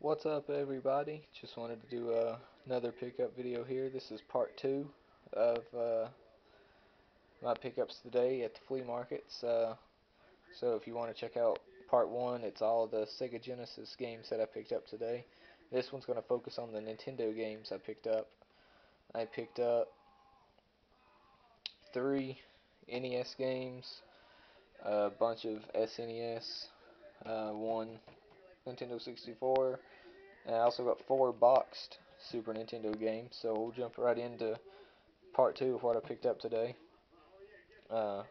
What's up, everybody? Just wanted to do another pickup video here. This is part 2 of my pickups today at the flea markets. So if you want to check out part 1, it's all the Sega Genesis games that I picked up today. This one's going to focus on the Nintendo games I picked up. I picked up 3 NES games, a bunch of SNES, 1 Nintendo 64, and I also got 4 boxed Super Nintendo games, so we'll jump right into part 2 of what I picked up today. Uh,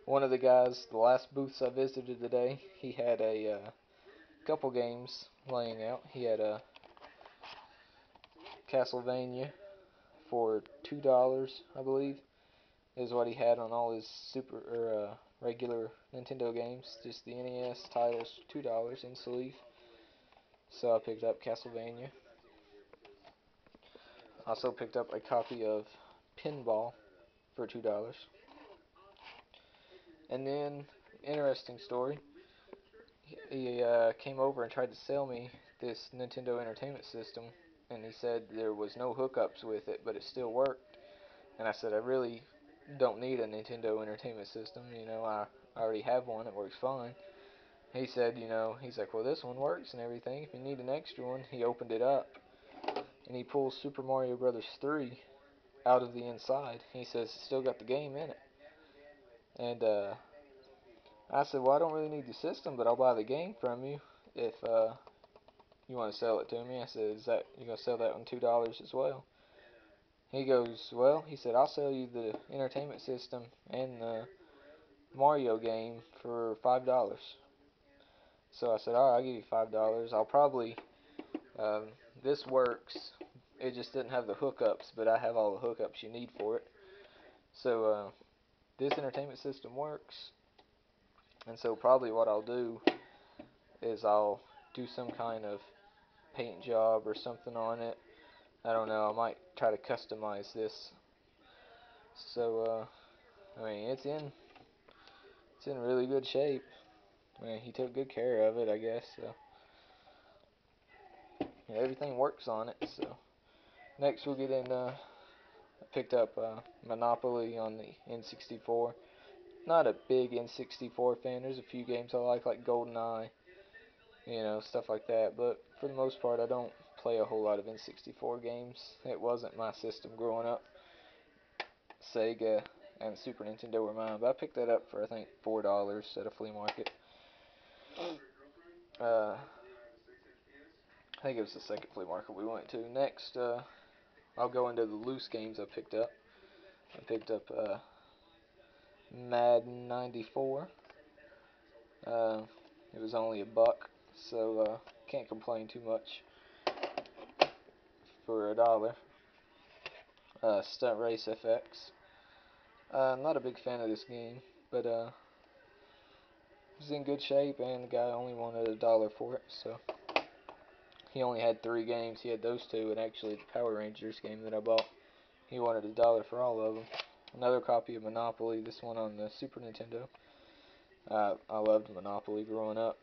One of the guys, the last booths I visited today, he had a couple games laying out. He had a Castlevania for $2, I believe, is what he had on all his regular Nintendo games. Just the NES titles, $2 in sleeve. So I picked up Castlevania. Also picked up a copy of Pinball for $2. And then, interesting story, he came over and tried to sell me this Nintendo Entertainment System, and he said there was no hookups with it, but it still worked. And I said, I really don't need a Nintendo Entertainment System, I already have one, it works fine. He said, he's like, well, this one works and everything. If you need an extra one, he opened it up, and he pulls Super Mario Brothers 3 out of the inside. He says, it's still got the game in it. And I said, well, I don't really need the system, but I'll buy the game from you if you want to sell it to me. I said, is that you gonna sell that one $2 as well? He goes, well, he said, I'll sell you the entertainment system and the Mario game for $5. So I said, all right, I'll give you $5. I'll probably um, this works. It just didn't have the hookups, but I have all the hookups you need for it. So this entertainment system works, and so probably what I'll do is I'll do some kind of paint job or something on it. I don't know, I might try to customize this. So I mean, it's in really good shape. I mean, he took good care of it, I guess. So yeah, everything works on it. So next we'll get in. I picked up Monopoly on the N64. Not a big N64 fan. There's a few games I like GoldenEye, stuff like that. But for the most part, I don't play a whole lot of N64 games. It wasn't my system growing up. Sega and Super Nintendo were mine, but I picked that up for I think $4 at a flea market. I think it was the second flea market we went to. Next, I'll go into the loose games I picked up. I picked up Madden 94. Uh, it was only $1, so can't complain too much for $1. Stunt Race FX. I'm not a big fan of this game, but it was in good shape, and the guy only wanted $1 for it, so he only had 3 games. He had those 2, and actually the Power Rangers game that I bought, he wanted $1 for all of them. Another copy of Monopoly, this one on the Super Nintendo. I loved Monopoly growing up.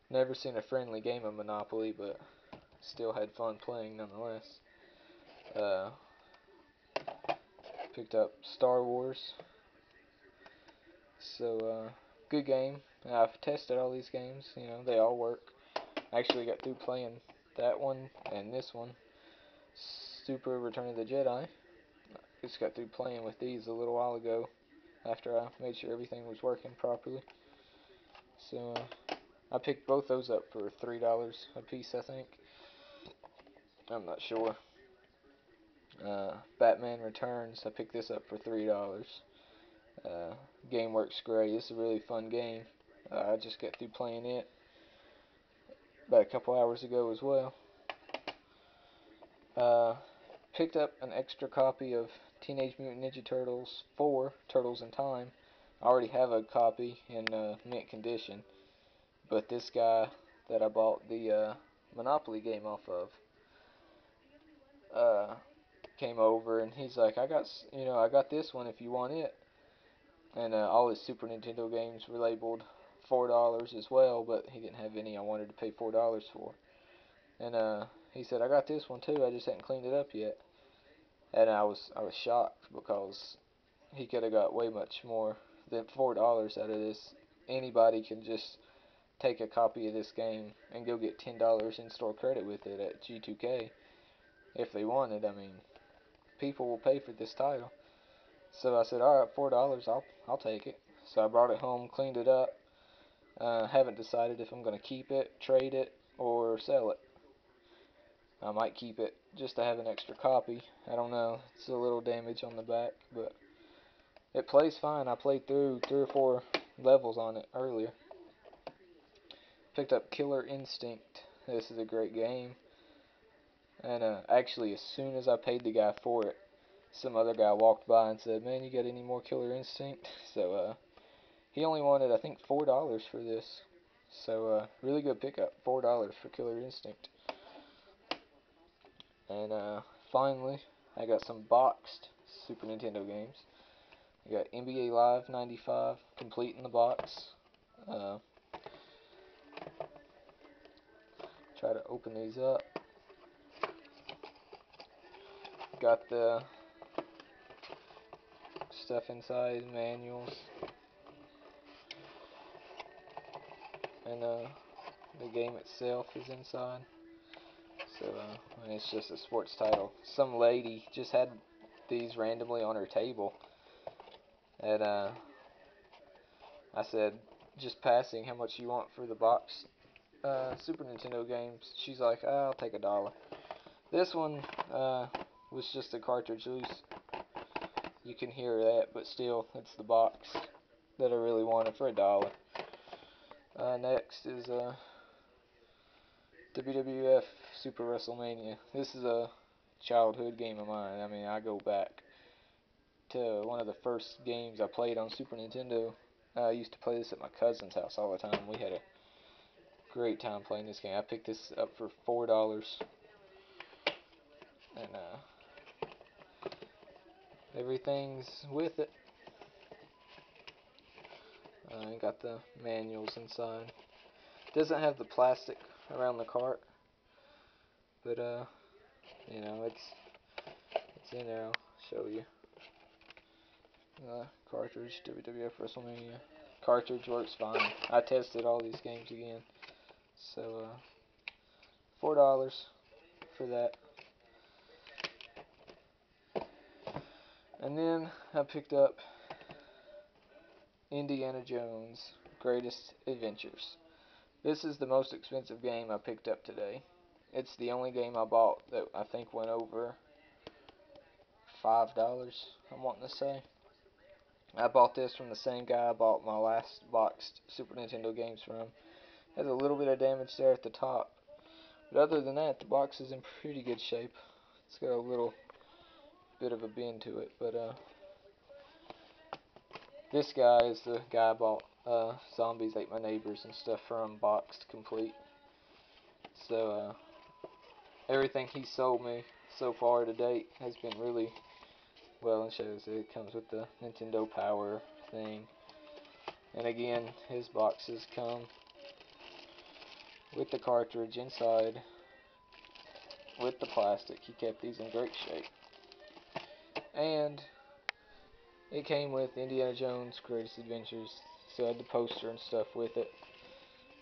Never seen a friendly game of Monopoly, but still had fun playing nonetheless. Picked up Star Wars. So, good game. I've tested all these games, they all work. I actually got through playing that one and this one, Super Return of the Jedi. Just got through playing with these a little while ago after I made sure everything was working properly. So, I picked both those up for $3 a piece, I think. I'm not sure. Batman Returns, I picked this up for $3. Game works great. It's a really fun game. I just got through playing it about a couple hours ago as well. Picked up an extra copy of Teenage Mutant Ninja Turtles 4, Turtles in Time. I already have a copy in mint condition, but this guy that I bought the Monopoly game off of came over, and he's like, I got this one if you want it. And all his Super Nintendo games were labeled $4 as well, but he didn't have any I wanted to pay $4 for. And he said, I got this one too, I just hadn't cleaned it up yet. And I was shocked because he could have got way much more than $4 out of this. Anybody can just take a copy of this game and go get $10 in-store credit with it at G2K if they wanted. I mean, people will pay for this title. So I said, all right, $4, I'll take it. So I brought it home, cleaned it up. Haven't decided if I'm gonna keep it, trade it, or sell it. I might keep it just to have an extra copy. I don't know. It's a little damage on the back, but it plays fine. I played through 3 or 4 levels on it earlier. Picked up Killer Instinct. This is a great game. And actually, as soon as I paid the guy for it, some other guy walked by and said, "Man, you got any more Killer Instinct?" So he only wanted, I think, $4 for this. So really good pickup. $4 for Killer Instinct. And finally, I got some boxed Super Nintendo games. I got NBA Live 95 complete in the box. Try to open these up. Got the stuff inside, manuals, and the game itself is inside. So and it's just a sports title. Some lady just had these randomly on her table, and I said, just passing, how much you want for the box Super Nintendo games? She's like, I'll take $1. This one was just a cartridge loose. You can hear that, but still, it's the box that I really wanted for $1. Next is WWF Super WrestleMania. This is a childhood game of mine. I mean, I go back to one of the first games I played on Super Nintendo. I used to play this at my cousin's house all the time. We had a great time playing this game. I picked this up for $4, and everything's with it. I got the manuals inside. Doesn't have the plastic around the cart, but you know, it's in there. I'll show you. Cartridge, WWF WrestleMania. Cartridge works fine. I tested all these games again. So $4 for that. And then I picked up Indiana Jones Greatest Adventures. This is the most expensive game I picked up today. It's the only game I bought that I think went over $5, I'm wanting to say. I bought this from the same guy I bought my last boxed Super Nintendo games from. Has a little bit of damage there at the top. But other than that, the box is in pretty good shape. It's got a little bit of a bend to it, but this guy is the guy I bought Zombies Ate My Neighbors and stuff from boxed complete. So everything he sold me so far to date has been really well, and shows it comes with the Nintendo Power thing. And again, his boxes come with the cartridge inside with the plastic. He kept these in great shape. And it came with Indiana Jones Greatest Adventures, so I had the poster and stuff with it.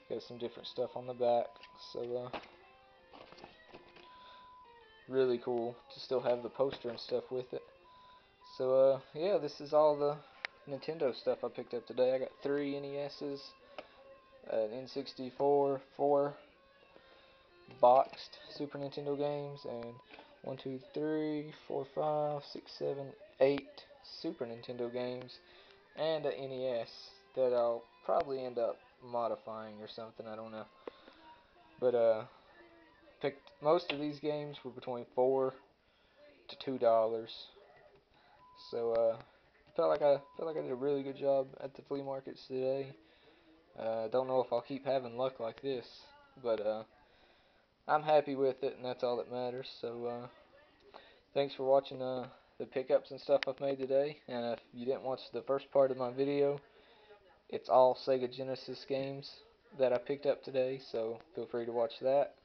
Got some different stuff on the back, so really cool to still have the poster and stuff with it. So yeah, this is all the Nintendo stuff I picked up today. I got 3 NESs, an N64, 4 boxed Super Nintendo games, and 1, 2, 3, 4, 5, 6, 7, 8 Super Nintendo games, and an NES that I'll probably end up modifying or something, I don't know. But picked most of these games were between $4 to $2. So felt like I did a really good job at the flea markets today. Don't know if I'll keep having luck like this, but I'm happy with it, and that's all that matters. So thanks for watching the pickups and stuff I've made today. And if you didn't watch the first part of my video, it's all Sega Genesis games that I picked up today, so feel free to watch that.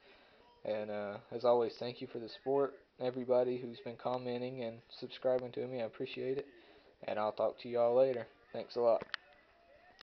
And as always, thank you for the support, everybody who's been commenting and subscribing to me. I appreciate it. And I'll talk to y'all later. Thanks a lot.